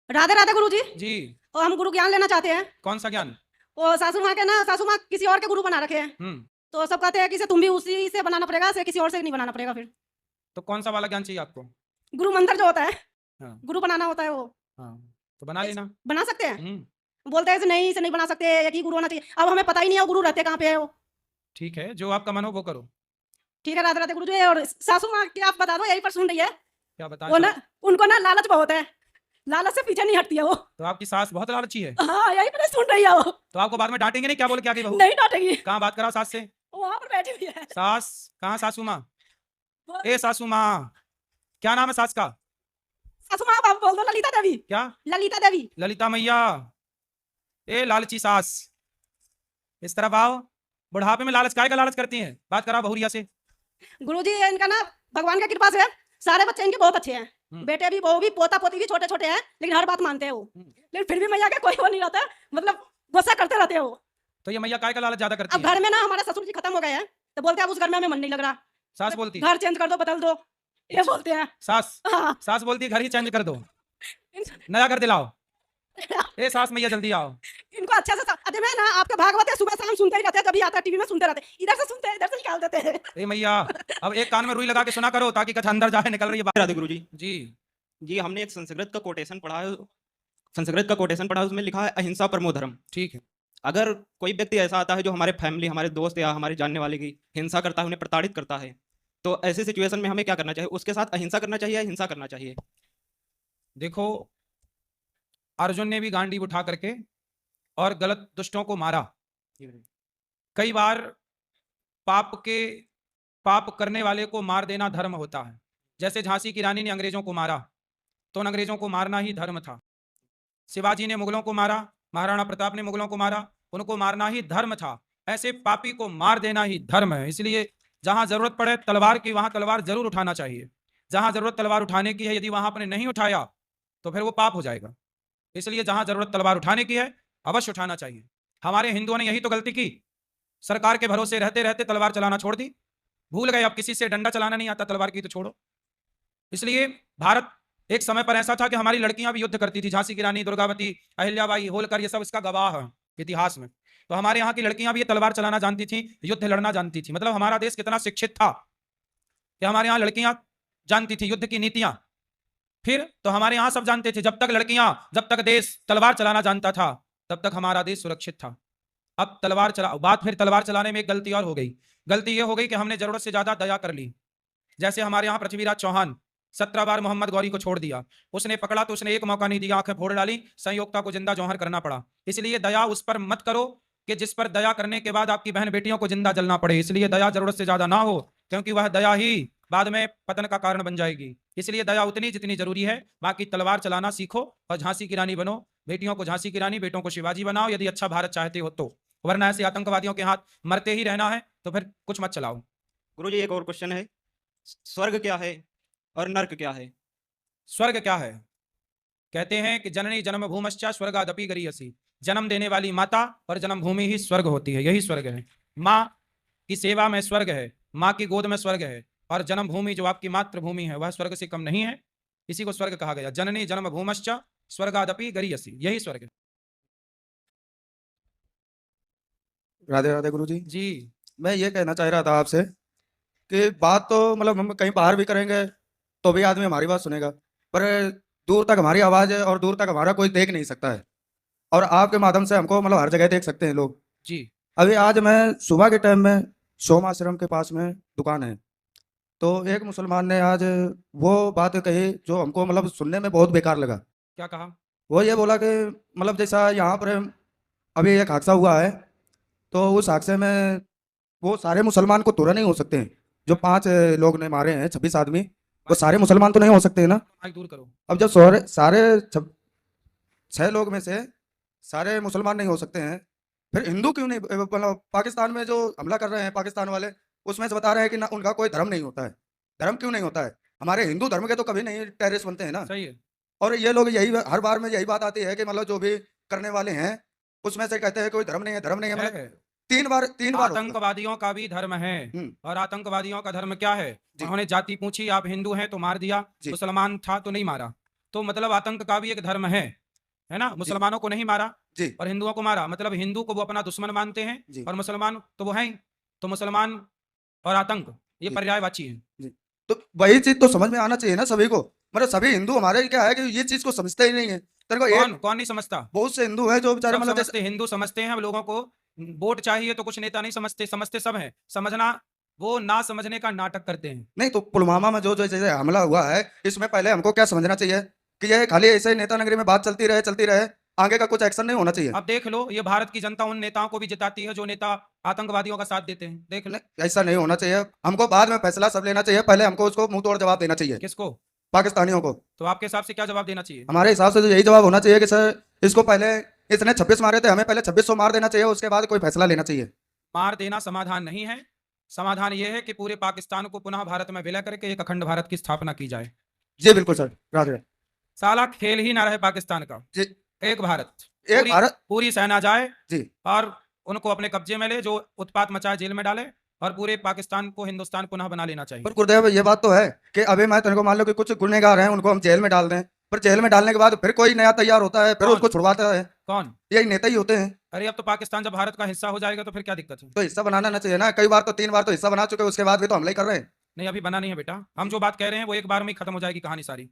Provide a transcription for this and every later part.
राधे राधे गुरु जी। जी। और हम गुरु ज्ञान लेना चाहते हैं। कौन सा ज्ञान? वो सासू माँ के ना, सासू माँ किसी और के गुरु बना रखे हैं। तो सब कहते हैं कि तुम भी उसी से बनाना पड़ेगा, से किसी और से नहीं बनाना पड़ेगा। फिर तो कौन सा वाला ज्ञान चाहिए आपको? गुरु मंत्र जो होता है, हाँ। गुरु बनाना होता है वो। हाँ, तो बना लेना। बना सकते हैं। बोलते हैं इसे नहीं, इसे नहीं बना सकते, एक ही गुरु होना चाहिए। अब हमें पता ही नहीं है वो गुरु रहते कहाँ पे है वो। ठीक है, जो आपका मन हो वो करो। ठीक है, राधे राधे गुरु जी। और सासू माँ की आप बता दो, यही पर सुन रही है। क्या बताएं वो ना, साहब? उनको ना लालच बहुत है, लालच से पीछे नहीं हटती है वो। तो आपकी सास बहुत लालची है? हाँ, यही पर सुन रही है वो। तो आपको बाद में डांटेंगे नहीं? क्या बोल के आ गई बहू? नहीं डांटेगी। कहाँ बात कराओ सास से? वहां पर बैठी हुई है। सास कहाँ? सासू माँ, ए सासू माँ, क्या नाम है सास का? सासू माँ आप बोल दो, ललिता देवी। क्या? ललिता देवी। ललिता मैया। ए लालची सास, इस तरफ आओ। बुढ़ापे में लालच काय का लालच करती हैं? बात करा बहुरिया से। गुरुजी इनका ना भगवान की कृपा से सारे बच्चे इनके बहुत अच्छे हैं। बेटे भी, बहू भी, पोता पोती भी छोटे छोटे हैं, लेकिन हर बात मानते हैं वो। लेकिन फिर भी मैया के कोई वो नहीं रहता, मतलब गुस्सा करते रहते हैं वो। तो ये मैया काय का लालच ज्यादा करती अब है? घर में ना हमारे ससुर जी खत्म हो गए हैं, तो बोलते हैं अब उस घर में हमें मन नहीं लग रहा। सास बोलती? घर चेंज कर दो, बदल दो, ये बोलते हैं। सास? हाँ। सास बोलती है घर ही चेंज कर दो, नया घर दिलाओ। ए सास मैया जल्दी आओ। इनको अच्छा से अरे मैं ना आपके भागवत है, सुबह शाम सुनते ही रहते हैं, जब भी आता है टीवी में सुनते रहते हैं, इधर से सुनते हैं, इधर से निकाल देते हैं। ए मैया, अब एक कान में रुई लगा के सुना करो ताकि कथा अंदर जाए, निकल रही है बात। राधे गुरु जी। जी जी, हमने एक संस्कृत का कोटेशन पढ़ा है, संस्कृत का कोटेशन पढ़ा है, उसमें लिखा है अहिंसा परमो धर्म। ठीक है। अगर कोई व्यक्ति ऐसा आता है जो हमारे फैमिली, हमारे दोस्त या हमारे जानने वाले की हिंसा करता है, उन्हें प्रताड़ित करता है, तो ऐसी सिचुएशन में हमें क्या करना चाहिए? उसके साथ अहिंसा करना चाहिए या हिंसा करना चाहिए? देखो, अर्जुन ने भी गांडीव उठा करके और गलत दुष्टों को मारा। कई बार पाप करने वाले को मार देना धर्म होता है। जैसे झांसी की रानी ने अंग्रेजों को मारा, तो उन अंग्रेजों को मारना ही धर्म था। शिवाजी ने मुगलों को मारा, महाराणा प्रताप ने मुगलों को मारा, उनको मारना ही धर्म था। ऐसे पापी को मार देना ही धर्म है। इसलिए जहां जरूरत पड़े तलवार की, वहां तलवार जरूर उठाना चाहिए। जहां जरूरत तलवार उठाने की है, यदि वहां आपने नहीं उठाया तो फिर वो पाप हो जाएगा। इसलिए जहां जरूरत तलवार उठाने की है, अवश्य उठाना चाहिए। हमारे हिंदुओं ने यही तो गलती की, सरकार के भरोसे रहते रहते तलवार चलाना छोड़ दी, भूल गए अब किसी से डंडा चलाना नहीं आता, तलवार की तो छोड़ो। इसलिए भारत एक समय पर ऐसा था कि हमारी लड़कियां भी युद्ध करती थी। झांसी की रानी, दुर्गावती, अहिल्याबाई, होलकर, ये सब इसका गवाह है इतिहास में। तो हमारे यहाँ की लड़कियां भी ये तलवार चलाना जानती थी, युद्ध लड़ना जानती थी। मतलब हमारा देश कितना शिक्षित था कि हमारे यहाँ लड़कियां जानती थी युद्ध की नीतियां। फिर तो हमारे यहाँ सब जानते थे, जब तक देश तलवार चलाना जानता था तब तक हमारा देश सुरक्षित था। अब तलवार चला बात, फिर तलवार चलाने में एक गलती और हो गई। गलती यह हो गई कि हमने जरूरत से ज्यादा दया कर ली। जैसे हमारे यहाँ पृथ्वीराज चौहान 17 बार मोहम्मद गौरी को छोड़ दिया, उसने पकड़ा तो उसने एक मौका नहीं दिया, आंखें फोड़ डाली, संयोक्ता को जिंदा जौहर करना पड़ा। इसलिए दया उस पर मत करो कि जिस पर दया करने के बाद आपकी बहन बेटियों को जिंदा जलना पड़े। इसलिए दया जरूरत से ज्यादा ना हो, क्योंकि वह दया ही बाद में पतन का कारण बन जाएगी। इसलिए दया उतनी जितनी जरूरी है। बाकी तलवार चलाना सीखो और झांसी की रानी बनो। बेटियों को झांसी की रानी, बेटों को शिवाजी बनाओ, यदि अच्छा भारत चाहते हो तो। वरना ऐसे आतंकवादियों के हाथ मरते ही रहना है तो फिर कुछ मत चलाओ। गुरु जी, एक और क्वेश्चन है, स्वर्ग क्या है और नर्क क्या है? स्वर्ग क्या है? कहते हैं कि जननी जन्म भूमश्चा स्वर्गादपि गरीयसी। जन्म देने वाली माता और जन्मभूमि ही स्वर्ग होती है, यही स्वर्ग है। माँ की सेवा में स्वर्ग है, माँ की गोद में स्वर्ग है, और जन्मभूमि जो आपकी मातृभूमि है वह स्वर्ग से कम नहीं है। इसी को स्वर्ग कहा गया। जननी जन्म भूमश्चा स्वर्गादपि गरीयसी, यही स्वर्ग है। राधे राधे गुरु जी। जी मैं ये कहना चाह रहा था आपसे कि बात तो मतलब हम कहीं बाहर भी करेंगे तो भी आदमी हमारी बात सुनेगा, पर दूर तक हमारी आवाज़ है और दूर तक हमारा कोई देख नहीं सकता है। और आपके माध्यम से हमको मतलब हर जगह देख सकते हैं लोग। जी। अभी आज मैं सुबह के टाइम में सोम आश्रम के पास में दुकान है, तो एक मुसलमान ने आज वो बात कही जो हमको मतलब सुनने में बहुत बेकार लगा। क्या कहा? वो ये बोला कि मतलब जैसा यहाँ पर अभी एक हादसा हुआ है, तो उस हादसे में वो सारे मुसलमान को तुरा नहीं हो सकते हैं। जो 5 लोग ने मारे हैं, 26 आदमी, वो सारे मुसलमान तो नहीं हो सकते हैं ना। माइक दूर करो। अब जब सारे 6 लोग में से सारे मुसलमान नहीं हो सकते हैं, फिर हिंदू क्यों नहीं? मतलब पाकिस्तान में जो हमला कर रहे हैं पाकिस्तान वाले, उसमें से बता रहे हैं कि ना उनका कोई धर्म नहीं होता है। धर्म क्यों नहीं होता है? हमारे हिंदू धर्म के तो कभी नहीं टेररिस्ट बनते हैं ना। सही है। और ये लोग यही हर बार में यही बात आती है कि मतलब जो भी करने वाले हैं उसमें से कहते हैं कोई धर्म नहीं है, धर्म नहीं है। मतलब 3 बार आतंकवादियों का भी धर्म है। और आतंकवादियों का धर्म क्या है? उन्होंने जाति पूछी, आप हिंदू हैं तो मार दिया, मुसलमान था तो नहीं मारा। तो मतलब आतंक का भी एक धर्म है ना। मुसलमानों को नहीं मारा जी और हिंदुओं को मारा, मतलब हिंदू को वो अपना दुश्मन मानते हैं जी और मुसलमान तो वो हैं ही। तो मुसलमान और आतंक ये जी पर्यायवाची है। जी। तो वही चीज तो समझ में आना चाहिए ना सभी को। मतलब सभी हिंदू हमारे क्या है कि ये चीज को समझते ही नहीं है। तेरे को कौन एक कौन नहीं समझता? बहुत से हिंदू हैं जो बेचारे सब मतलब जैसे समझते, हिंदू समझते हैं। अब लोगों को वोट चाहिए तो कुछ नेता नहीं समझते, समझते सब है। समझना, वो ना समझने का नाटक करते हैं। नहीं तो पुलवामा में जो जो जैसे हमला हुआ है इसमें पहले हमको क्या समझना चाहिए कि ये खाली ऐसे ही नेता नगरी में बात चलती रहे, आगे का कुछ एक्शन नहीं होना चाहिए। अब देख लो, ये भारत की जनता उन नेताओं को भी जिताती है जो नेता आतंकवादियों का साथ देते हैं। देख लो। नहीं, ऐसा नहीं होना चाहिए। हमको बाद में फैसला सब लेना चाहिए, पहले हमको उसको मुंह तोड़ जवाब देना चाहिए किसको? पाकिस्तानियों को। तो आपके हिसाब से क्या जवाब देना चाहिए? हमारे हिसाब से तो यही जवाब होना चाहिए कि सर इसको पहले इसने 26 मारे थे, हमें पहले 2600 मार देना चाहिए, उसके बाद कोई फैसला लेना चाहिए। मार देना समाधान नहीं है। समाधान ये है कि पूरे पाकिस्तान को पुनः भारत में विलय करके एक अखंड भारत की स्थापना की जाए। जी बिल्कुल सर, राधे। साला खेल ही ना रहे पाकिस्तान का। जी एक भारत, एक पूरी भारत। पूरी सेना जाए जी और उनको अपने कब्जे में ले, जो उत्पात मचाए जेल में डाले, और पूरे पाकिस्तान को हिंदुस्तान पुनः बना लेना चाहिए। पर गुरुदेव ये बात तो है कि अभी मैं तेरे को मान लो कि कुछ गुनहगार हैं उनको हम जेल में डाल दें, पर जेल में डालने के बाद फिर कोई नया तैयार होता है, फिर कौन? उसको छुड़वाता है। कौन? यही नेता ही होते हैं। अरे अब तो पाकिस्तान जब भारत का हिस्सा हो जाएगा तो फिर क्या दिक्कत है? तो हिस्सा बनाना ना चाहिए ना, कई बार तो 3 बार तो हिस्सा बना चुके हैं, उसके बाद भी तो हमला ही कर रहे हैं। नहीं, अभी बना नहीं है बेटा। हम जो बात कह रहे हैं वो एक बार में ही खत्म हो जाएगी कहानी सारी।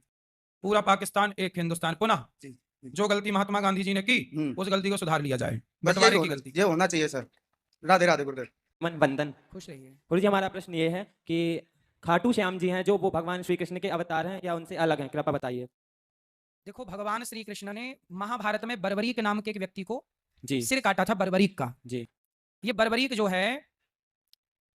पूरा पाकिस्तान एक हिंदुस्तान पुनः। जी, जी। जो गलती महात्मा गांधी जी ने की उस गलती को सुधार लिया जाए। बंटवारे की गलती। ये होना चाहिए सर। राधे राधे गुरुदेव। मन बंधन। खुश रहिए। गुरु जी, हमारा प्रश्न ये है कि खाटू श्याम जी हैं जो वो भगवान श्री कृष्ण के अवतार हैं या उनसे अलग हैं, कृपया बताइए। देखो, भगवान श्री कृष्ण ने महाभारत में बर्बरीक नाम के एक व्यक्ति को जी सिर काटा था, बर्बरीक का। जी ये बर्बरीक जो है,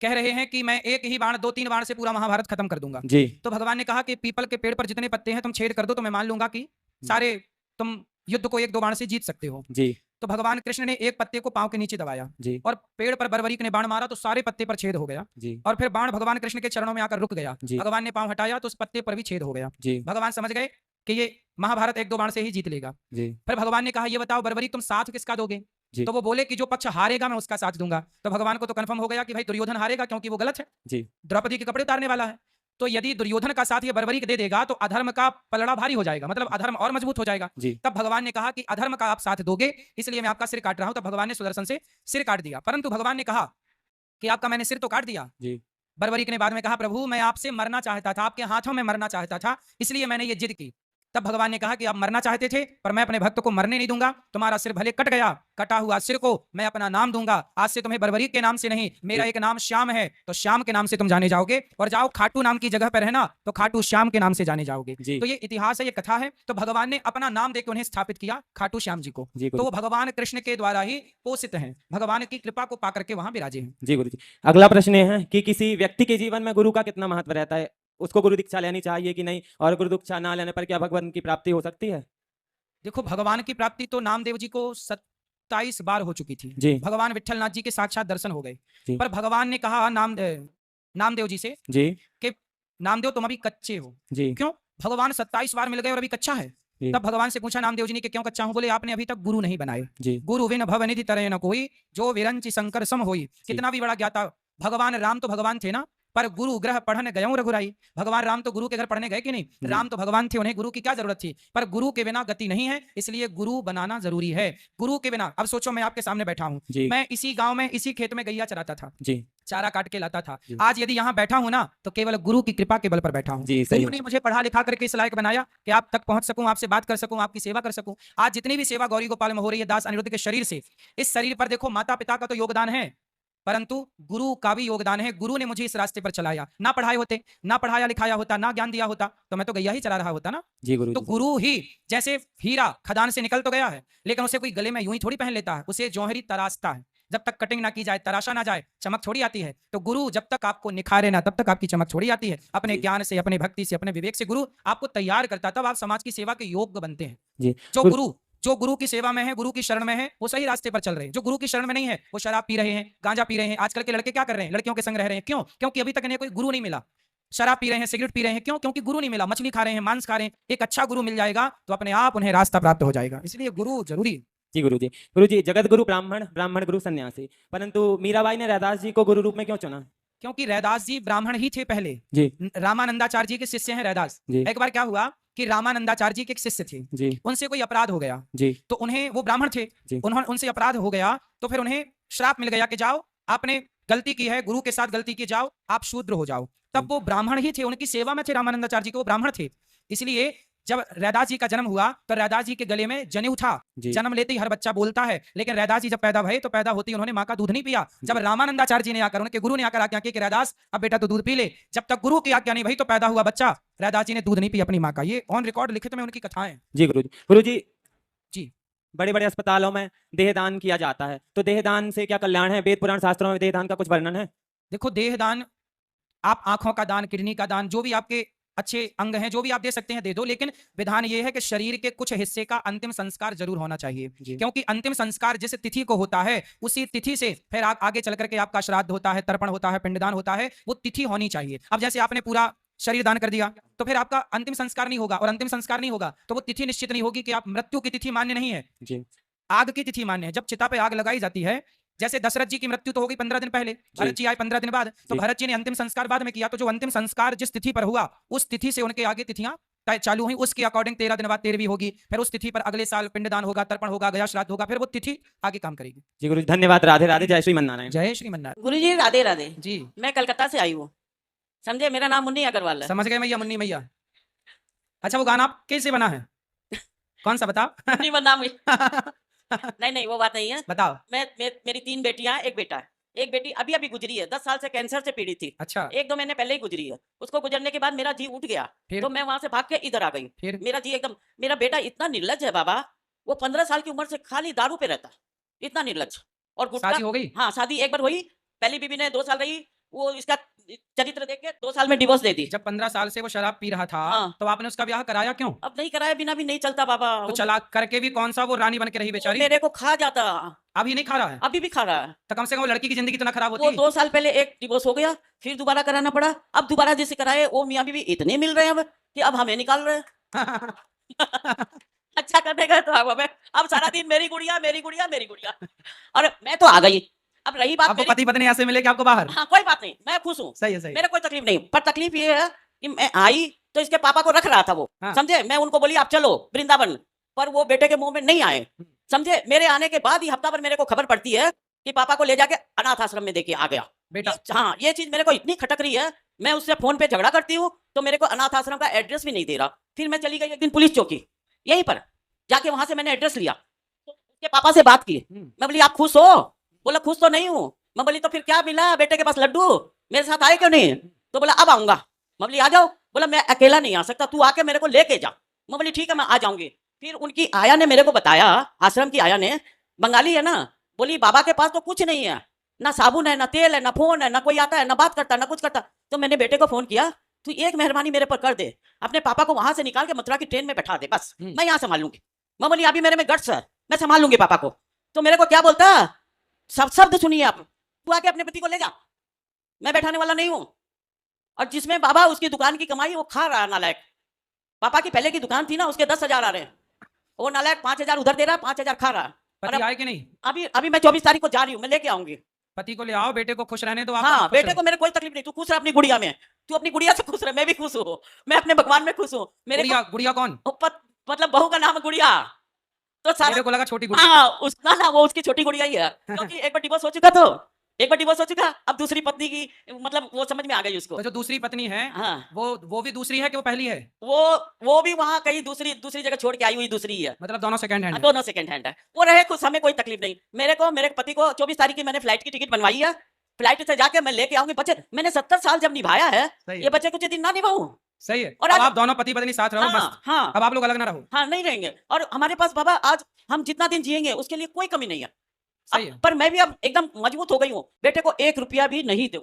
कह रहे हैं कि मैं एक ही बाण 2-3 बाण से पूरा महाभारत खत्म कर दूंगा। जी तो भगवान ने कहा कि पीपल के पेड़ पर जितने पत्ते हैं तुम छेद कर दो, तो मैं मान लूंगा कि सारे तुम युद्ध को 1-2 बाण से जीत सकते हो। जी तो भगवान कृष्ण ने एक पत्ते को पांव के नीचे दबाया जी और पेड़ पर बर्बरीक ने बाण मारा तो सारे पत्ते पर छेद हो गया। जी और फिर बाण भगवान कृष्ण के चरणों में आकर रुक गया। जी भगवान ने पांव हटाया तो उस पत्ते पर भी छेद हो गया। जी भगवान समझ गए कि ये महाभारत 1-2 बाण से ही जीत लेगा। जी फिर भगवान ने कहा, ये बताओ बर्बरीक तुम साथ किसका दोगे? जी। तो वो बोले कि जो पक्ष हारेगा मैं उसका साथ दूंगा। तो भगवान को तो कंफर्म हो गया कि भाई दुर्योधन हारेगा, क्योंकि वो गलत है, जी द्रौपदी के कपड़े उतारने वाला है। तो यदि दुर्योधन का साथ ये बर्बरीक दे देगा तो अधर्म का पलड़ा भारी हो जाएगा, मतलब अधर्म और मजबूत हो जाएगा। जी तब भगवान ने कहा कि अधर्म का आप साथ दोगे, इसलिए मैं आपका सिर काट रहा हूं। तब भगवान ने सुदर्शन से सिर काट दिया। परंतु भगवान ने कहा कि आपका मैंने सिर तो काट दिया। जी बर्बरीक ने बाद में कहा, प्रभु मैं आपसे मरना चाहता था, आपके हाथों में मरना चाहता था, इसलिए मैंने ये जिद की। तब भगवान ने कहा कि आप मरना चाहते थे, पर मैं अपने भक्त को मरने नहीं दूंगा। तुम्हारा सिर भले कट गया, कटा हुआ सिर को मैं अपना नाम दूंगा। आज से तुम्हें बर्बरीक के नाम से नहीं, मेरा एक नाम श्याम है, तो श्याम के नाम से तुम जाने जाओगे। और जाओ खाटू नाम की जगह पर है ना, तो खाटू श्याम के नाम से जाने जाओगे। जी। तो ये इतिहास है, ये कथा है। तो भगवान ने अपना नाम देकर उन्हें स्थापित किया, खाटू श्याम जी को। जी तो गुरु वो भगवान कृष्ण के द्वारा ही पोषित हैं, भगवान की कृपा को पाकर के वहां विराजे हैं। जी गुरु जी, अगला प्रश्न ये है कि किसी व्यक्ति के जीवन में गुरु का कितना महत्व रहता है, उसको गुरु दीक्षा लेनी चाहिए कि नहीं, और गुरु दीक्षा ना लेने पर क्या भगवान की प्राप्ति हो सकती है? देखो, भगवान की प्राप्ति तो नामदेव जी को 27 बार हो चुकी थी। जी भगवान विठलनाथ जी के साक्षात दर्शन हो गए। जी। पर भगवान ने कहा नामदेव जी से जी कि नामदेव तुम अभी कच्चे हो। जी क्यों? भगवान 27 बार मिल गए और अभी कच्चा है। जी। तब भगवान से पूछा नामदेव जी ने कि क्यों कच्चा हूं? बोले आपने अभी तक गुरु नहीं बनाए। जी गुरु विन भव निधि तरह न कोई, जो विरंचि शंकर सम होई। कितना भी बड़ा ज्ञाता, भगवान राम तो भगवान थे ना, पर गुरु ग्रह पढ़ने गए रघुराई। भगवान राम तो गुरु के घर पढ़ने गए कि नहीं? राम तो भगवान थे, उन्हें गुरु की क्या जरूरत थी? पर गुरु के बिना गति नहीं है, इसलिए गुरु बनाना जरूरी है। गुरु के बिना, अब सोचो मैं आपके सामने बैठा हूं, जी मैं इसी गांव में इसी खेत में गैया चराता था, जी चारा काट के लाता था। जी। आज यदि यहाँ बैठा हूं ना, तो केवल गुरु की कृपा के बल पर बैठा हूं। जी सही गुरु ने मुझे पढ़ा लिखा करके इस लायक बनाया कि आप तक पहुंच सकूं, आपसे बात कर सकूं, आपकी सेवा कर सकूं। आज जितनी भी सेवा गौरी गोपाल में हो रही है दास अनिरुद्ध के शरीर से, इस शरीर पर देखो माता पिता का तो योगदान है, परंतु गुरु का भी योगदान है। गुरु ने मुझे इस रास्ते पर चलाया। ना पढ़ाए होते, ना पढ़ाया लिखाया होता, ना ज्ञान दिया होता, तो मैं तो गैया ही चला रहा होता ना। जी गुरु तो जी। गुरु ही, जैसे हीरा खदान से निकल तो गया है, लेकिन उसे कोई गले में यूं ही थोड़ी पहन लेता है, उसे जौहरी तराशता है। जब तक कटिंग ना की जाए, तराशा ना जाए, चमक थोड़ी आती है। तो गुरु जब तक आपको निखारे ना, तब तक आपकी चमक थोड़ी आती है। अपने जी। ज्ञान से, अपने भक्ति से, अपने विवेक से गुरु आपको तैयार करता, तब आप समाज की सेवा के योग्य बनते हैं। जी जो गुरु की सेवा में है, गुरु की शरण में है, वो सही रास्ते पर चल रहे हैं। जो गुरु की शरण में नहीं है, वो शराब पी रहे हैं, गांजा पी रहे हैं। आजकल के लड़के क्या कर रहे हैं? लड़कियों के संग रह रहे हैं। क्यों? क्योंकि अभी तक इन्हें कोई गुरु नहीं मिला। शराब पी रहे हैं, सिगरेट पी रहे हैं, क्यों? क्योंकि गुरु नहीं मिला। मछली खा रहे हैं, मांस खा रहे हैं। एक अच्छा गुरु मिल जाएगा तो अपने आप उन्हें रास्ता प्राप्त हो जाएगा। इसलिए गुरु जरूरी है। जी गुरु जी। गुरु जी, जगत गुरु ब्राह्मण, ब्राह्मण गुरु सन्यासी, परंतु मीराबाई ने रैदास जी को गुरु रूप में क्यों चुना? क्योंकि रैदास जी ब्राह्मण ही थे पहले। जी रामानंदाचार्य जी के शिष्य हैं रैदास। जी एक बार क्या हुआ कि रामानंदाचार्य जी के एक शिष्य थे, जी उनसे कोई अपराध हो गया, जी तो उन्हें, वो ब्राह्मण थे, जी। उन्होंने, उनसे अपराध हो गया, तो फिर उन्हें श्राप मिल गया कि जाओ, आपने गलती की है, गुरु के साथ गलती की, जाओ आप शूद्र हो जाओ। तब वो ब्राह्मण ही थे, उनकी सेवा में थे रामानंदाचार्य जी के, वो ब्राह्मण थे। इसलिए जब रैदास जी का जन्म हुआ तो रैदास जी के गले में जनेऊ था। जी जन्म लेते ही हर बच्चा बोलता है, लेकिन रैदास जी जब पैदा भए तो पैदा होते ही उन्होंने माँ का दूध नहीं पिया। जब रामानंदाचार्य जी ने आकर, उनके गुरु ने आकर आज्ञा की कि रैदास अब बेटा तो दूध पी ले, जब तक गुरु की आज्ञा नहीं भई तो पैदा हुआ बच्चा रैदास जी ने दूध नहीं पिया अपनी माँ का। ये ऑन रिकॉर्ड लिखित में उनकी कथाएं। जी गुरुजी। गुरुजी जी। बड़े बड़े अस्पतालों में देहदान किया जाता है, तो देहदान से क्या कल्याण है? वेद पुराण शास्त्रों में देहदान का कुछ वर्णन है? देखो, देहदान, आप आंखों का दान, किडनी का दान, जो भी आपके अच्छे अंग हैं, जो भी आप दे सकते हैं दे दो, लेकिन विधान ये है कि शरीर के कुछ हिस्से का अंतिम संस्कार जरूर होना चाहिए, जी। क्योंकि अंतिम संस्कार जिस तिथि को होता है उसी तिथि से फिर आगे चल करके आपका श्राद्ध होता है, तर्पण होता है, पिंडदान होता है, वो तिथि होनी चाहिए। अब जैसे आपने पूरा शरीर दान कर दिया तो फिर आपका अंतिम संस्कार नहीं होगा, और अंतिम संस्कार नहीं होगा तो वो तिथि निश्चित नहीं होगी कि आप, मृत्यु की तिथि मान्य नहीं है, जी आग की तिथि मान्य है। जब चिता पे आग लगाई जाती है, जैसे दशरथ जी की मृत्यु तो हो गई 15 दिन पहले, भरत जी आए 15 दिन बाद, तो जी। भरत जी ने अंतिम संस्कार बाद में किया, तो जो अंतिम संस्कार जिस तिथि पर हुआ उस तिथि से उनके आगे तिथियां चालू हुई, उसके अकॉर्डिंग 13 दिन बाद 13वीं होगी, फिर उस तिथि पर अगले साल पिंडदान होगा, तर्पण होगा, गया श्राद्ध होगा, फिर वो तिथि आगे काम करेगी। जी गुरुजी, धन्यवाद। राधे राधे। जय श्री मन्नारायण। जय श्रीमन्नारायण। गुरुजी राधे राधे। जी, मैं कलकत्ता से आई हूँ, समझे, मेरा नाम मुन्नी अग्रवाल है। समझ गए मैया, मुन्नी मैया। अच्छा, वो गाना आप कैसे बना है? कौन सा बताओ? मुन्नी बना नहीं नहीं, वो बात नहीं है। बताओ। मेरी 3 बेटियां हैं, एक बेटा है। एक बेटी अभी अभी गुजरी है, 10 साल से कैंसर से पीड़ित थी, अच्छा, 1-2 महीने पहले ही गुजरी है। उसको गुजरने के बाद मेरा जी उठ गया, फिर? तो मैं वहां से भाग के इधर आ गई। फिर? मेरा जी एकदम, मेरा बेटा इतना निर्लज है बाबा, वो 15 साल की उम्र से खाली दारू पे रहता, इतना निर्लज। और गुटखा, शादी हो गई? हाँ शादी एक बार हुई, पहली बीवी ने 2 साल रही, वो इसका चरित्र देख के 2 साल में डिवोर्स दे दी। जब 15 साल से वो शराब पी रहा था, हाँ। तो आपने उसका ब्याह कराया क्यों? अब नहीं कराए बिना भी नहीं चलता बाबा। तो चला करके भी कौन सा वो रानी बन के रही वो बेचारी, मेरे को खा जाता, अभी नहीं खा रहा है, अभी भी खा रहा है। तो कम से कम वो लड़की की जिंदगी तो ना खराब वो होती। 2 साल पहले एक डिवोर्स हो गया, फिर दोबारा कराना पड़ा। अब दोबारा जैसे कराए, वो मियाँ बीवी इतने मिल रहे हैं अब कि अब हमें निकाल रहे हैं। अच्छा करने गए तो अब सारा दिन मेरी गुड़िया मेरी गुड़िया मेरी गुड़िया, और मैं तो आ गई। अब रही बात अब वो मेरी, पति पत्नी ऐसे मिले कि आपको बाहर। हाँ कोई बात नहीं, मैं खुश हूँ, सही है, सही है। मेरे कोई तकलीफ नहीं। पर तकलीफ ये है कि मैं आई तो इसके पापा को रख रहा था वो, हाँ। समझे। मैं उनको बोली आप चलो वृंदावन, पर वो बेटे के मुंह में नहीं आए, समझे। मेरे आने के बाद ही हफ्ता भर मेरे को खबर पड़ती है कि पापा को ले जाके अनाथ आश्रम में देके आ गया बेटा। हाँ, ये चीज मेरे को इतनी खटक रही है, मैं उससे फोन पे झगड़ा करती हूँ तो मेरे को अनाथ आश्रम का एड्रेस भी नहीं दे रहा। फिर मैं चली गई एक दिन पुलिस चौकी, यहीं पर जाके वहां से मैंने एड्रेस लिया, तो उसके पापा से बात की। मैं बोली आप खुश हो? बोला खुश तो नहीं हूँ। मैं बोली तो फिर क्या मिला बेटे के पास लड्डू, मेरे साथ आए क्यों नहीं? तो बोला अब आऊंगा। मैं बोली आ जाओ। बोला मैं अकेला नहीं आ सकता, तू आके मेरे को लेके जा। मैं बोली ठीक है मैं आ जाऊंगी। फिर उनकी आया ने मेरे को बताया, आश्रम की आया ने, बंगाली है ना, बोली बाबा के पास तो कुछ नहीं है, ना साबुन है, ना तेल है, ना फोन है, ना कोई आता है, ना बात करता, ना कुछ करता। तो मैंने बेटे को फोन किया, तू एक मेहरबानी मेरे पर कर दे, अपने पापा को वहां से निकाल के मथुरा की ट्रेन में बैठा दे, बस मैं यहाँ संभाल लूंगी। मैं बोली अभी मेरे में गट्स है, मैं संभाल लूंगी पापा को। तो मेरे को क्या बोलता, सब शब्द सुनिए आप, तू आके अपने पति को ले जा, मैं बैठाने वाला नहीं हूँ। और जिसमें बाबा उसकी दुकान की कमाई वो खा रहा नालायक। पापा की पहले की दुकान थी ना, उसके 10,000 आ रहे हैं, वो नालायक 5,000 उधर दे रहा, 5,000 खा रहा। पति आए कि नहीं? अभी मैं 24 तारीख को जा रही हूँ, मैं लेके आऊंगी। पति को ले आओ, बेटे को खुश रहने दो। आप हाँ खुश बेटे रहो। को मेरे कोई तकलीफ नहीं, तू खुश रह अपनी गुड़िया में, तू अपनी गुड़िया से खुश रह, मैं भी खुश हूँ, मैं अपने भगवान में खुश हूँ। मेरे गुड़िया, गुड़िया कौन? मतलब बहू का नाम है गुड़िया, तो सारा मेरे को लगा छोटी गुड़िया। हाँ उसका ना, वो उसकी छोटी गुड़िया ही है, क्योंकि एक बार डिवोर्स हो चुका, तो एक बार डिवोर्स हो चुका, अब दूसरी पत्नी की मतलब वो समझ में आ गई उसको। तो जो दूसरी पत्नी है, हाँ वो भी दूसरी है कि वो पहली है? वो भी वहाँ कहीं दूसरी जगह छोड़ के आई हुई दूसरी ही है, मतलब दोनों सेकंड हैंड है। दोनों सेकंड हैंड है। वो रहे खुश, हमें कोई तकलीफ नहीं। मेरे पति को 24 तारीख की मैंने फ्लाइट की टिकट बनवाई है, फ्लाइट से जाके मैं लेके आऊंगी बच्चे। मैंने 70 साल जब निभाया है, सही ये है, बच्चे कुछ दिन ना निभाऊं। सही है। और अब आज- आप दोनों पति पत्नी साथ रहो, मस्त। हाँ अब आप लोग अलग ना रहो। हाँ नहीं रहेंगे। और हमारे पास बाबा आज हम जितना दिन जिएंगे उसके लिए कोई कमी नहीं है। सही है, पर मैं भी अब एकदम मजबूत हो गई हूँ, बेटे को 1 रुपया भी नहीं दूं,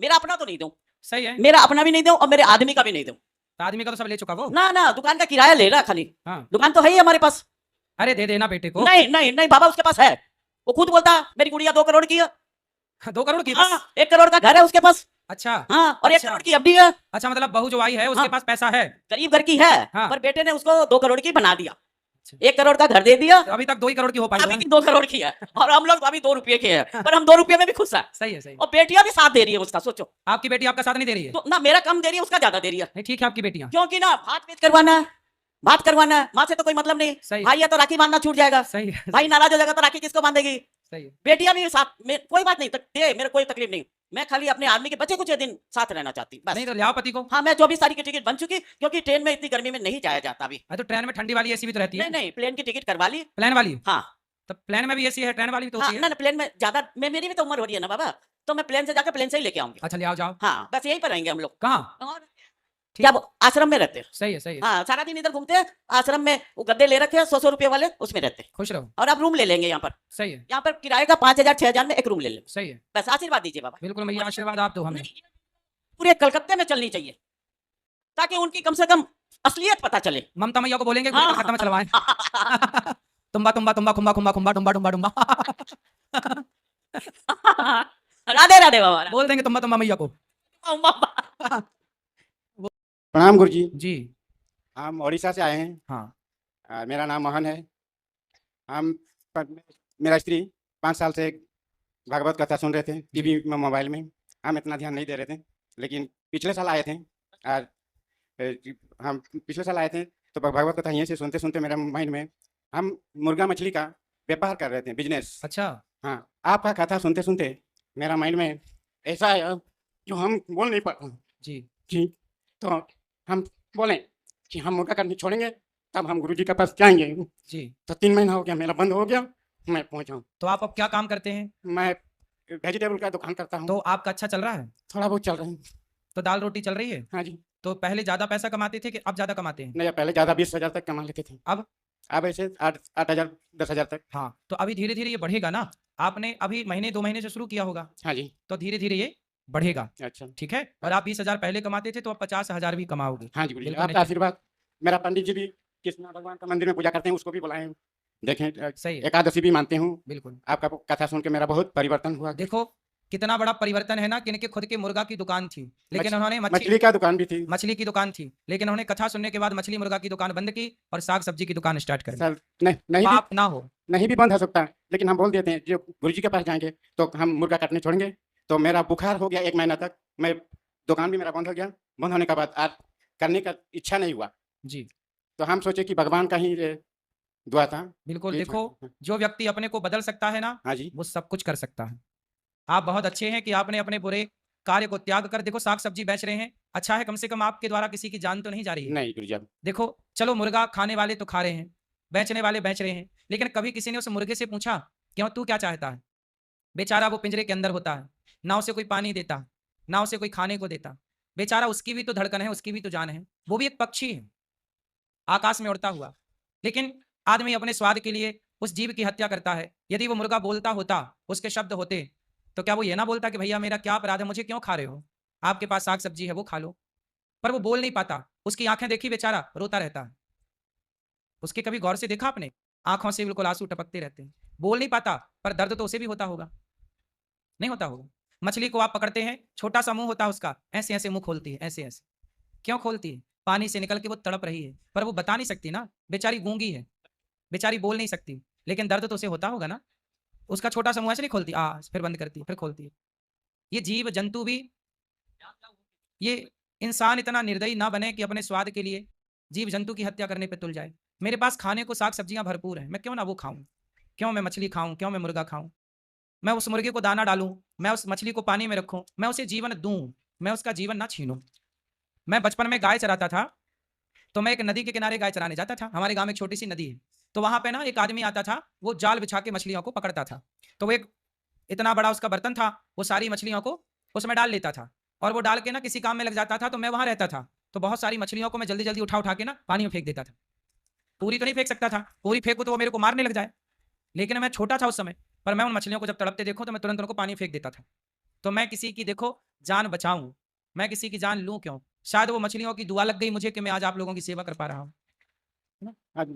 मेरा अपना तो नहीं दूं, सही है। मेरा अपना भी नहीं दूं और मेरे आदमी का भी नहीं दूं। तो आदमी का तो सब ले चुका वो। ना दुकान का किराया ले रहा खाली, हाँ, दुकान तो है ही हमारे पास। अरे दे देना बेटे को। नहीं बाबा उसके पास है, वो खुद बोलता मेरी गुड़िया 2 करोड़ की है। 2 करोड़ की? हाँ 1 करोड़ का घर है उसके पास। अच्छा हाँ और 1 अच्छा। करोड़ की एफडी है। अच्छा, मतलब बहू जो आई है उसके हाँ। पास पैसा है। गरीब घर की है, हाँ। पर बेटे ने उसको 2 करोड़ की बना दिया, अच्छा। 1 करोड़ का घर दे दिया, तो अभी तक 2 ही करोड़ की हो पाई अभी है। की 2 करोड़ की है, और हम लोग अभी 2 रुपये के हैं, पर हम 2 रुपये में भी खुश है। सही है, सही है। और बेटियां भी साथ दे रही है उसका, सोचो। आपकी बेटी आपका साथ नहीं दे रही है? तो ना मेरा कम दे रही है, उसका ज्यादा दे रही है, नहीं, ठीक है आपकी बेटियां। क्योंकि ना हाथ पेच करवाना है, बात करवाना है, माँ से तो कोई मतलब नहीं। सही भाई है तो राखी बांधना छूट जाएगा। सही है भाई नाराज हो जाएगा तो राखी किसको बांधेगी? सही है बेटियां भी साथ में, कोई बात नहीं, दे, मेरे कोई तकलीफ नहीं। मैं खाली अपने आदमी के बच्चे कुछ दिन साथ रहना चाहती बस। नहीं तो ले आओ पति को। हाँ, मैं 24 तारीख की टिकट बन चुकी, क्योंकि ट्रेन में इतनी गर्मी में नहीं जाया जाता अभी। तो ट्रेन में ठंडी वाली एसी भी तो रहती नहीं है। नहीं, प्लेन की टिकट करवा ली। प्लेन वाली? हाँ तो प्लेन में भी एसी है, ट्रेन वाली भी तो हाँ, होती है। ना प्लेन में ज्यादा, मेरी भी तो उम्र हो रही है ना बाबा, तो मैं प्लेन से जाकर प्लेन से ही लेके आऊंगी। अच्छा ले आओ जाओ। हाँ, बस यहीं पर रहेंगे हम लोग। कहाँ? और ठीक। क्या आश्रम में रहते हैं। सही है सही है। हाँ, सारा दिन इधर घूमते हैं आश्रम में, वो गद्दे ले रखे हैं 100 रुपए वाले, उसमें रहते हैं। खुश रहो। और आप रूम ले लेंगे यहाँ पर। सही है यहाँ पर किराए का 5,000 6,000 में एक रूम ले लेंगे। सही है। बस आशीर्वाद दीजिए बाबा। बिल्कुल मैया आशीर्वाद आप दो हमें। नहीं, पूरे कलकत्ते में चलनी चाहिए, ताकि उनकी कम से कम असलियत पता चले। ममता मैया को बोलेंगे हाँ। खत्म चलवाएं। तुम्बा तुम्बा तुम्बा खुम्बा खुम्बा खुम्बा डुम्बा डुम्बा डुम्बा। राधे राधे बाबा। बोल देंगे तुम्बा तुम्बा मैया को। प्रणाम गुरु जी। जी हम उड़ीसा से आए हैं। हाँ मेरा नाम मोहन है। हम मेरा स्त्री 5 साल से भागवत कथा सुन रहे थे टीवी में, मोबाइल में। हम इतना ध्यान नहीं दे रहे थे, लेकिन पिछले साल आए थे। आज हम पिछले साल आए थे तो भागवत कथा यहीं से सुनते सुनते मेरे माइंड में, हम मुर्गा मछली का व्यापार कर रहे थे, बिजनेस। अच्छा हाँ, आपका कथा सुनते सुनते मेरा माइंड में ऐसा आया जो हम बोल नहीं पाते जी जी। तो हम बोले कि हम मुर्गा करने छोड़ेंगे, तब हम गुरुजी के पास जाएंगे। जी। तो 3 महीना हो गया, मेरा बंद हो गया, मैं पहुंचा हूँ। तो आप अब क्या काम करते हैं? मैं वेजिटेबल का दुकान करता हूँ। तो आपका अच्छा चल रहा है? थोड़ा बहुत चल रहा है। तो दाल रोटी चल रही है? हाँ जी। तो पहले ज्यादा पैसा कमाते थे कि अब ज्यादा कमाते हैं? नहीं, पहले ज़्यादा 20,000 तक कमा लेते थे। अब ऐसे 8,000 10,000 तक। हाँ तो अभी धीरे धीरे ये बढ़ेगा ना। आपने अभी महीने 2 महीने से शुरू किया होगा, हाँ जी। तो धीरे धीरे ये बढ़ेगा। अच्छा। ठीक है। और आप 20,000 पहले कमाते थे तो अब 50,000 भी कमाओगे। हाँ जी गुरुजी, बिल्कुल आपका निश्चित। आशीर्वाद। मेरा पंडित जी भी कृष्ण भगवान का मंदिर में पूजा करते हैं, उसको भी बुलाए। देखें, सही है एकादशी भी मानते हूँ। बिल्कुल। आपका कथा सुन के मेरा बहुत परिवर्तन हुआ। देखो कितना बड़ा परिवर्तन है ना कि इनके खुद के मुर्गा की दुकान थी, लेकिन उन्होंने मछली का दुकान भी थी। मछली की दुकान थी, लेकिन उन्होंने कथा सुनने के बाद मछली मुर्गा की दुकान बंद की और साग सब्जी की दुकान स्टार्ट कर दी। सर नहीं भी, पाप ना हो। नहीं भी बंद हो सकता है, लेकिन हम बोल देते हैं जो गुरुजी के पास जाएंगे तो हम मुर्गा काटने छोड़ेंगे। तो मेरा बुखार हो गया 1 महीना तक, मैं दुकान भी मेरा बंद हो गया। बंद होने के बाद आज करने का इच्छा नहीं हुआ। जी तो हम सोचे कि भगवान का ही ये दुआ था। बिल्कुल। ये देखो था। जो व्यक्ति अपने को बदल सकता है ना, हाँ जी। वो सब कुछ कर सकता है। आप बहुत अच्छे हैं कि आपने अपने बुरे कार्य को त्याग कर, देखो साग सब्जी बेच रहे हैं, अच्छा है, कम से कम आपके द्वारा किसी की जान तो नहीं जा रही है। नहीं गुरुजी। देखो चलो मुर्गा खाने वाले तो खा रहे हैं, बेचने वाले बेच रहे हैं, लेकिन कभी किसी ने उस मुर्गे से पूछा क्यों तू क्या चाहता है? बेचारा वो पिंजरे के अंदर होता है, ना उसे कोई पानी देता, ना उसे कोई खाने को देता। बेचारा, उसकी भी तो धड़कन है, उसकी भी तो जान है। वो भी एक पक्षी है आकाश में उड़ता हुआ, लेकिन आदमी अपने स्वाद के लिए उस जीव की हत्या करता है। यदि वो मुर्गा बोलता होता, उसके शब्द होते, तो क्या वो ये ना बोलता कि भैया मेरा क्या अपराध है, मुझे क्यों खा रहे हो, आपके पास साग सब्जी है वो खा लो। पर वो बोल नहीं पाता, उसकी आंखें देखी, बेचारा रोता रहता है। उसके कभी गौर से देखा आपने? आंखों से बिल्कुल आंसू टपकते रहते हैं, बोल नहीं पाता, पर दर्द तो उसे भी होता होगा, नहीं होता होगा? मछली को आप पकड़ते हैं, छोटा सा मुंह होता है उसका, ऐसे ऐसे मुंह खोलती है, ऐसे ऐसे। क्यों खोलती है? पानी से निकल के वो तड़प रही है, पर वो बता नहीं सकती ना, बेचारी गूंगी है, बेचारी बोल नहीं सकती, लेकिन दर्द तो उसे होता होगा ना। उसका छोटा सा मुंह ऐसे नहीं खोलती, फिर बंद करती है, फिर खोलती है। ये जीव जंतु भी, ये इंसान इतना निर्दयी ना बने कि अपने स्वाद के लिए जीव जंतु की हत्या करने पे तुल जाए। मेरे पास खाने को साग सब्जियां भरपूर हैं, मैं क्यों ना वो खाऊं? क्यों मैं मछली खाऊं? क्यों मैं मुर्गा खाऊं? मैं उस मुर्गे को दाना डालूं, मैं उस मछली को पानी में रखूं, मैं उसे जीवन दूं, मैं उसका जीवन ना छीनूं। मैं बचपन में गाय चराता था, तो मैं एक नदी के किनारे गाय चराने जाता था। हमारे गांव में एक छोटी सी नदी है, तो वहां पे ना एक आदमी आता था, वो जाल बिछा के मछलियों को पकड़ता था। तो वो एक इतना बड़ा उसका बर्तन था, वो सारी मछलियों को उसमें डाल लेता था, और वो डाल के ना किसी काम में लग जाता था। तो मैं वहां रहता था, तो बहुत सारी मछलियों को मैं जल्दी जल्दी उठा के ना पानी में फेंक देता था। पूरी तो नहीं फेंक सकता था, पूरी फेंकूं तो वो मेरे को मारने लग जाए, लेकिन मैं छोटा था उस समय, पर मैं उन मछलियों को जब तड़पते देखूं तो मैं तुरंत उनको पानी फेंक देता था। तो मैं किसी की देखो जान बचाऊं, मैं किसी की जान लूं क्यों? शायद वो मछलियों की दुआ लग गई मुझे कि मैं आज आप लोगों की सेवा कर पा रहा हूँ। हाँ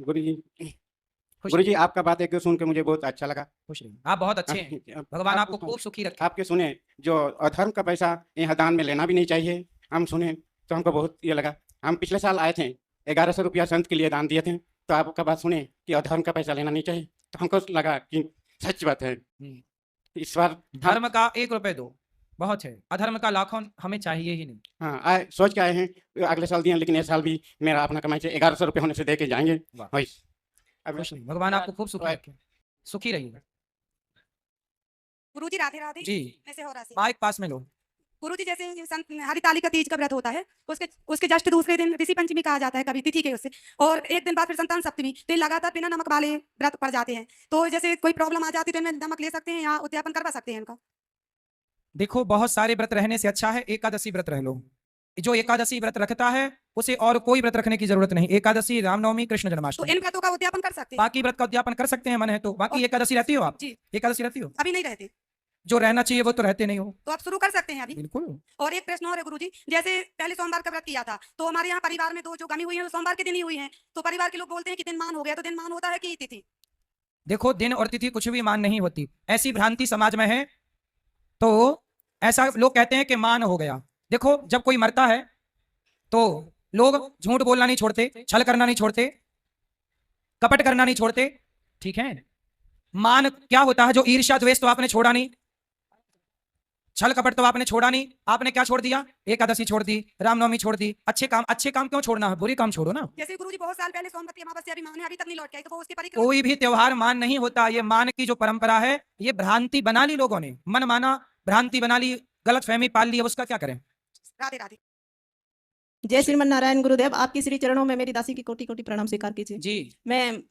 गुरुजी, आपका बात एक सुन के मुझे बहुत अच्छा लगा। खुश रहिए, आप बहुत अच्छे हैं, भगवान आपको खूब सुखी रखे। आपके सुने जो अधर्म का पैसा यहाँ दान में लेना भी नहीं चाहिए, हम सुने तो हमको बहुत ये लगा। हम पिछले साल आए थे, 1100 रुपया संत के लिए दान दिए थे, तो आपका बात सुने कि अधर्म का पैसा लेना नहीं चाहिए, तो हमको लगा कि सच बात है। इस बार धर्म का 1 रुपए दो, बहुत है, अधर्म का लाखों हमें चाहिए ही नहीं। हाँ आए सोच के आए हैं अगले साल दिए, लेकिन इस साल भी मेरा अपना कमाई से 1100 रुपये होने से दे के जाएंगे। वाह। वही अब खुश रहिए, भगवान आपको खूब सुखी रखे, सुखी रहिए। गुरुजी राधे राधे। जी, मैं सिहोरा से। माइक पास में लो। गुरुजी जैसे संत हरिताली का तीज का व्रत होता है, उसके उसके जस्ट दूसरे दिन ऋषि पंचमी कहा जाता है कभी तिथि के उससे, और एक दिन बाद फिर संतान सप्तमी, तो ये लगातार बिना नमक वाले व्रत पड़ जाते हैं। तो जैसे कोई प्रॉब्लम आ जाती है तो इनमें नमक ले सकते हैं या उद्यापन करवा सकते हैं इनका? देखो, बहुत सारे व्रत रहने से अच्छा है एकादशी व्रत रह लो। जो एकादशी व्रत रखता है उसे और कोई व्रत रखने की जरूरत नहीं। एकादशी, रामनवमी, कृष्ण तो जन्माष्टमी, इन व्रतों का उद्यापन कर सकते हैं? बाकी व्रत का उद्यापन कर सकते हैं, मन है तो। बाकी और- एकादशी रहती हो आप? जी। एकादशी रहती हो? अभी नहीं रहते, जो रहना चाहिए वो तो रहते नहीं हो। तो आप शुरू कर सकते हैं अभी। बिल्कुल। और एक प्रश्न और है गुरुजी, जैसे पहले सोमवार का व्रत किया था, तो हमारे यहाँ परिवार में दो जो गमी हुई है वो सोमवार के दिन ही हुई है, तो परिवार के लोग बोलते हैं कि दिन मान हो गया, तो दिन मान होता है कि तिथि? देखो, दिन और तिथि कुछ भी मान नहीं होती, ऐसी भ्रांति समाज में है। तो ऐसा लोग कहते हैं कि मान हो गया। देखो, जब कोई मरता है तो लोग झूठ बोलना नहीं छोड़ते, छल करना नहीं छोड़ते, कपट करना नहीं छोड़ते, ठीक है। मान क्या होता है? जो ईर्ष्या द्वेष तो आपने छोड़ा नहीं, छल कपट तो आपने छोड़ा नहीं, आपने क्या छोड़ दिया? एकादशी छोड़ दी, रामनवमी छोड़ दी। अच्छे काम क्यों छोड़ना है? बुरी काम छोड़ो ना। जैसे गुरुजी बहुत साल पहले सोमवती अमावस्या भी मान है, अभी तक नहीं लौट के आई, तो वो उसकी परिक्रमा? कोई भी त्योहार मान नहीं होता। ये मान की जो परंपरा है, ये भ्रांति बना ली लोगों ने, मन माना भ्रांति बना ली, गलत फहमी पाल ली। अब उसका क्या करें? राधे राधे। जय श्रीमन नारायण गुरुदेव, आपकी श्री चरणों में मेरी दासी की कोटि कोटि प्रणाम स्वीकार कीजिए। जी, मैं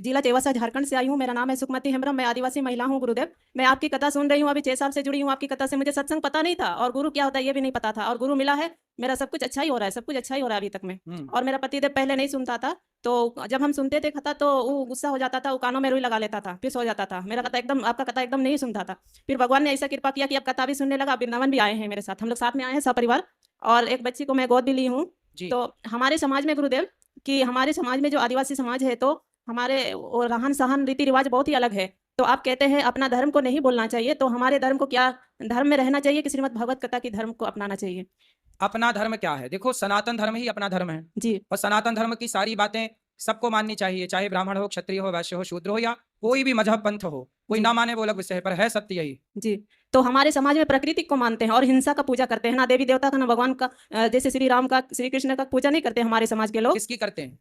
जिला देवासा झारखंड से आई हूँ। मेरा नाम है सुखमती हेम्ब्रम, मैं आदिवासी महिला हूँ गुरुदेव। मैं आपकी कथा सुन रही हूँ, अभी 6 साल से जुड़ी हूँ आपकी कथा से। मुझे सत्संग पता नहीं था और गुरु क्या होता है ये भी नहीं पता था, और गुरु मिला है। मेरा सब कुछ अच्छा ही हो रहा है, सब कुछ अच्छा ही हो रहा है अभी तक में। और मेरा पतिदेव पहले नहीं सुनता था, तो जब हम सुनते थे कथा तो वो गुस्सा हो जाता था, वो कानों में रुई लगा लेता था, फिर सो जाता था। मेरा कथा एकदम, आपका कथा एकदम नहीं सुनता था। फिर भगवान ने ऐसा कृपा किया कि अब कथा भी सुनने लगा। वृंदावन भी आए हैं मेरे साथ, हम लोग साथ में आए हैं सपरिवार, और एक बच्ची को मैं गोद भी ली हूँ। जी। तो हमारे समाज में गुरुदेव, कि हमारे समाज में जो आदिवासी समाज है, तो हमारे वो रहन सहन रीति रिवाज बहुत ही अलग है। तो आप कहते हैं अपना धर्म को नहीं बोलना चाहिए, तो हमारे धर्म को क्या धर्म में रहना चाहिए कि श्रीमद् भगवत कथा की धर्म को अपनाना चाहिए? अपना धर्म क्या है? देखो, सनातन धर्म ही अपना धर्म है, जी और सनातन धर्म की सारी बातें सबको माननी चाहिए, चाहे ब्राह्मण हो, क्षत्रिय हो, वैश्य हो, शूद्र हो, या कोई भी मजहब पंथ हो। कोई जी। ना माने वो अलग विषय है, पर है सत्य यही। जी। तो हमारे समाज में प्रकृति को मानते हैं और हिंसा का पूजा करते हैं, ना देवी देवता का ना भगवान का। जैसे श्री राम का, श्री कृष्ण का पूजा नहीं करते हमारे समाज के लोग। किसकी करते हैं?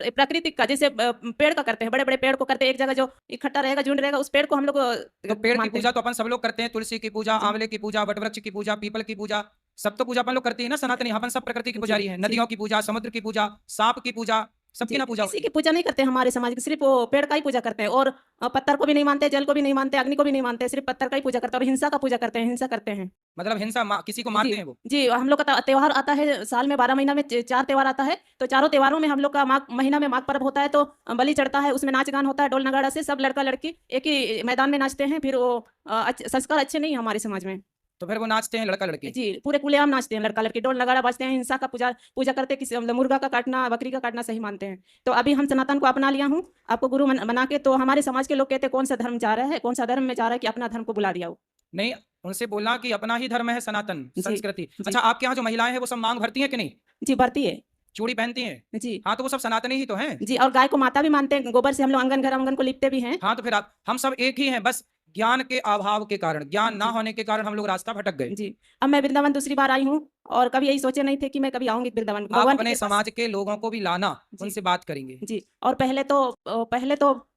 प्राकृतिक का, जैसे पेड़ का करते हैं, बड़े बड़े पेड़ को करते हैं, एक जगह जो इकट्ठा रहेगा, झुंड रहेगा, उस पेड़ को हम लोग तो पेड़ की मानते पूजा हैं। तो अपन सब लोग करते हैं, तुलसी की पूजा, आंवले की पूजा, वटवृक्ष की पूजा, पीपल की पूजा, सब तो पूजा अपन लोग करते हैं ना सनातनी। अपन सब प्रकृति की पुजारी हैं। जी। नदियों की पूजा, समुद्र की पूजा, सांप की पूजा, सबकी जी, ना पूजा किसी होती की पूजा नहीं करते हमारे समाज की, सिर्फ वो पेड़ का ही पूजा करते हैं। और पत्थर को भी नहीं मानते, जल को भी नहीं मानते, अग्नि को भी नहीं मानते, सिर्फ पत्थर का ही पूजा करते हैं। और हिंसा का पूजा करते हैं, हिंसा करते हैं। मतलब हिंसा किसी को मारते हैं वो। जी, हम लोग का त्योहार आता है साल में 12 महीना में 4 त्योहार आता है, तो चारों त्योहारों में हम लोग का माघ महीना में माघ पर्व होता है, तो बलि चढ़ता है, उसमें नाच गान होता है, ढोल नगाड़ा से सब लड़का लड़की एक ही मैदान में नाचते हैं। फिर वो संस्कार अच्छे नहीं है हमारे समाज में। तो फिर वो नाचते हैं लड़का लड़की। जी, पूरे खुलेआम नाचते हैं लड़का लड़की, ढोल नगाड़ा बजते हैं, हिंसा का पूजा करते हैं, किसी मतलब मुर्गा का काटना, बकरी का काटना सही मानते हैं। तो अभी हम सनातन को अपना लिया हूँ आपको गुरु बना के। तो हमारे समाज के लोग कहते हैं कौन सा धर्म जा रहा है, कौन सा धर्म में जा रहा है कि अपना धर्म को बुला दिया हो। नहीं, उनसे बोलना कि अपना ही धर्म है सनातन जी, संस्कृति। जी। अच्छा, आपके यहाँ जो महिलाएं हैं वो सब मांग भरती हैं कि नहीं? जी, भरती है। चूड़ी पहनती हैं? जी हाँ, तो वो सब सनातनी ही तो हैं। जी, और गाय को माता भी मानते हैं, गोबर से हम लोग आंगन को लिपते भी हैं। हाँ, तो फिर हम सब एक ही हैं, बस ज्ञान के अभाव के कारण, ज्ञान ना जी। होने के कारण हम लोग रास्ता भटक गए। जी, अब मैं वृंदावन दूसरी बार आई हूँ, और कभी यही सोचे नहीं थे कि मैं कभी आऊंगी वृंदावन। आप भगवान की अपने कृपा से- समाज के लोगों को भी लाना, जी। उनसे बात करेंगे। जी, और पहले तो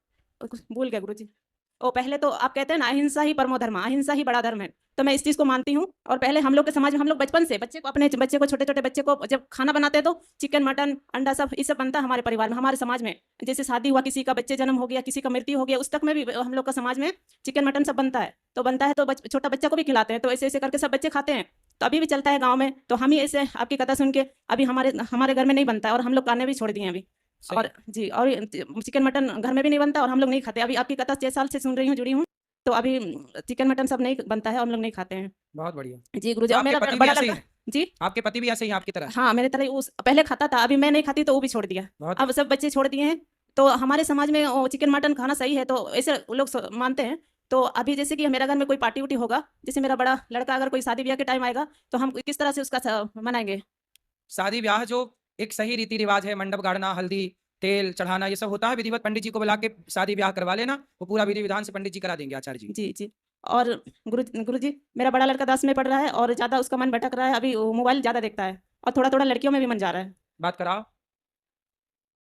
कुछ भूल गए गुरुजी। और पहले तो आप कहते हैं ना, अहिंसा ही परमो धर्म, अहिंसा ही बड़ा धर्म है। तो मैं इस चीज को मानती हूँ। और पहले हम लोग के समाज में हम लोग बचपन से अपने बच्चे को, छोटे छोटे बच्चे को जब खाना बनाते हैं तो चिकन मटन अंडा सब ये सब बनता है हमारे परिवार में, हमारे समाज में। जैसे शादी हुआ, किसी का बच्चे जन्म हो गया, किसी का मृत्यु हो गया, उस तक में भी हम लोग का समाज में चिकन मटन सब बनता है। तो छोटा बच्चा को भी खिलाते हैं, तो ऐसे ऐसे करके सब बच्चे खाते हैं। तो अभी भी चलता है गाँव में। तो हम ही ऐसे आपकी कथा सुन के अभी हमारे घर में नहीं बनता है, और हम लोग खाने भी छोड़ दिए हैं अभी। सही। और जी, और चिकन मटन घर में भी नहीं बनता, और हम लोग नहीं खाते। अभी आपकी कथा 6 साल से सुन रही हूँ, जुड़ी हूँ, तो अभी चिकन मटन सब नहीं बनता है, हम लोग नहीं खाते हैं। बहुत बढ़िया। जी गुरुजी, और आपके मेरा पति भी बड़ा ऐसे ही लड़का। हैं? जी आपके पति भी ऐसे ही हैं आपकी तरह? हाँ, मेरे तरह उस पहले खाता था, अभी मैं नहीं खाती तो वो भी छोड़ दिया। बहुत अब सब बच्चे छोड़ दिए हैं। तो हमारे समाज में वो चिकन मटन खाना सही है, तो ऐसे लोग मानते हैं। तो अभी जैसे कि मेरा घर में कोई पार्टी उटी होगा, जैसे मेरा बड़ा लड़का अगर कोई शादी ब्याह के टाइम आएगा, तो हम किस तरह से उसका मनाएंगे? शादी ब्याह जो एक सही रीति रिवाज है, मंडप गाड़ना, हल्दी तेल चढ़ाना, ये सब होता है विधिवत। पंडित जी को बुला के शादी ब्याह करवा लेना, वो पूरा विधि विधान से पंडित जी करा देंगे, आचार्य जी। जी जी। और गुरुजी मेरा बड़ा लड़का 10 में पढ़ रहा है और ज़्यादा उसका मन भटक रहा है, अभी वो मोबाइल ज़्यादा देखता है और थोड़ा थोड़ा लड़कियों में भी मन जा रहा है। बात कराओ।